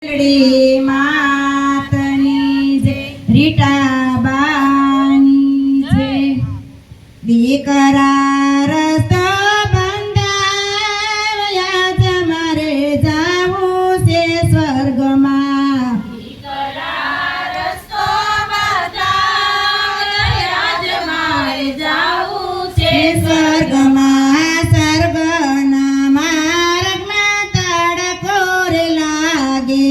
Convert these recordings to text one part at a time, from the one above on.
મેલડી માતની જય, રીટાબાની જય. દીકરા રસ્તો બંધાવ્યા તમારે જાવું છે સ્વર્ગમાં. દીકરા રસ્તો બતાવ્યા તમારે જાવું છે સ્વર્ગમાં. સ્વર્ગના માર્ગમાં તડકો રે લાગે.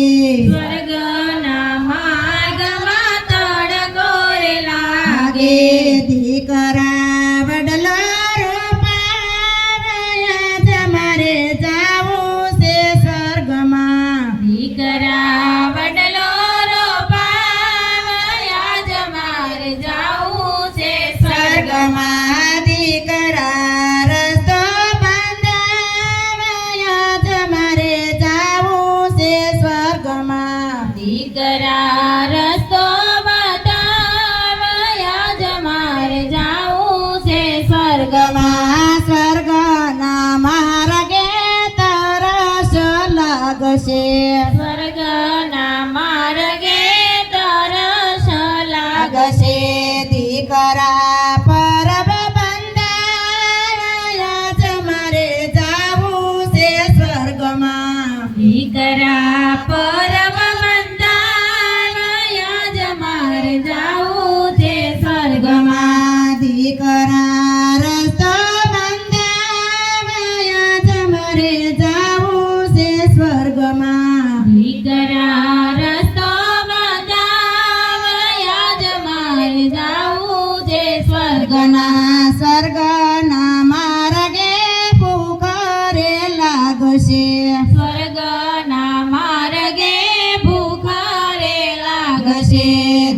સ્વર્ગના માર્ગમાં તડકો રે લાગે. દીકરા વડલો રોપાવ્યા તમારે જાવું છે સ્વર્ગમાં. દીકરા વડલો રોપાવ્યા તમારે જાવું છે સ્વર્ગમાં. દીકરા રસ્તો બંધાવ્યા તમારે જાવું છે સ્વર્ગમાં. દીકરા રસ્તો બતાવ્યા તમારે જાવું છે સ્વર્ગમાં. સ્વર્ગના માર્ગે તરસ લાગશે. સ્વર્ગના માર્ગે તરસ લાગશે. દીકરા પરબ બંધાવ્યા તમારે જાવું છે સ્વર્ગમાં. દીકરા પરમ બંધાવ્યા તમારે જાવું છે સ્વર્ગમાં. દીકરા રસ્તો બંધાવ્યા તમારે જાવું છે સ્વર્ગમાં. દીકરા રસ્તો બતાવ્યા તમારે જાવું છે સ્વર્ગમાં. સ્વર્ગના માર્ગે ભૂખ રે લાગશે. સ્વર્ગના માર્ગે ભૂખ રે લાગશે.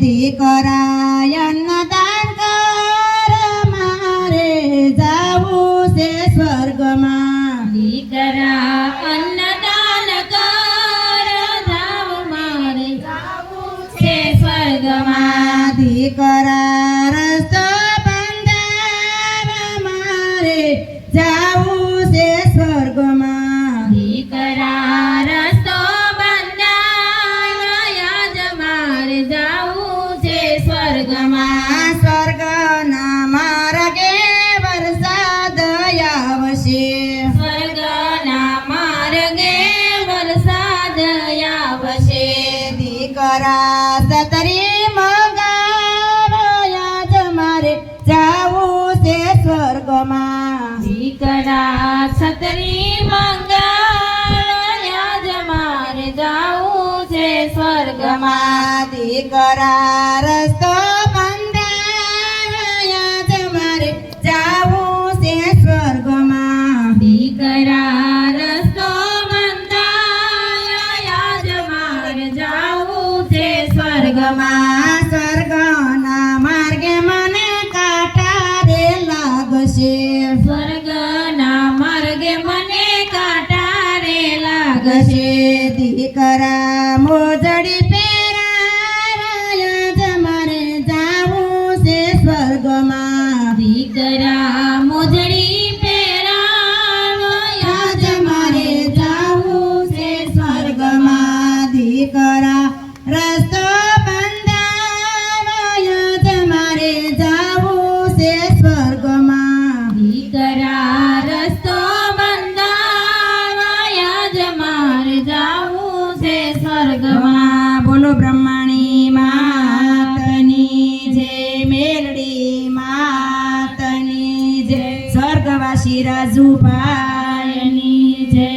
દીકરા અન્નદાન કર મારે જાવું છે સ્વર્ગમાં. દીકરા અન્નદાન કર જાવ મારે જાવું છે સ્વર્ગમાં. દીકરા રસ્તો બંધાવ્યા મારે જાવું છે સ્વર્ગમાં. દીકરા રસ્તો બંધાવ્યા તમારે જાવું છે સ્વર્ગમાં. સ્વર્ગના માર્ગે વરસાદ આવશે. સ્વર્ગના માર્ગે વરસાદ આવશે. દીકરા સતરી મંગાવ્યા તમારે જાવું છે સ્વર્ગમાં. દીકરા છત્રી મંગાવ્યા તમારે જાવું છે સ્વર્ગમાં. દીકરા રસ્તો બંધાવ્યા તમારે જાવું છે સ્વર્ગમાં. દીકરા રસ્તો બંધાવ્યા તમારે જાવું છે સ્વર્ગમાં. સ્વર્ગના માર્ગે મને કાંટા રે લાગશે. સ્વર્ગના માર્ગે મને કાંટા રે લાગશે. દીકરા મોજડી પહેરાવ્યા તમારે જાવું છે સ્વર્ગમાં. દીકરા મોજડી પહેરાવ્યા તમારે જાવું છે સ્વર્ગમાં. દીકરા રસ્તો બંધાવ્યા તમારે જાવું છે સ્વર્ગમાં. દીકરા રસ્તો બંધાવ્યા તમારે જાવું છે સ્વર્ગમાં. બોલો બ્રહ્માણી માતની જય, મેલડી માતની જય, સ્વર્ગવાસી રાજુભાઈની જય.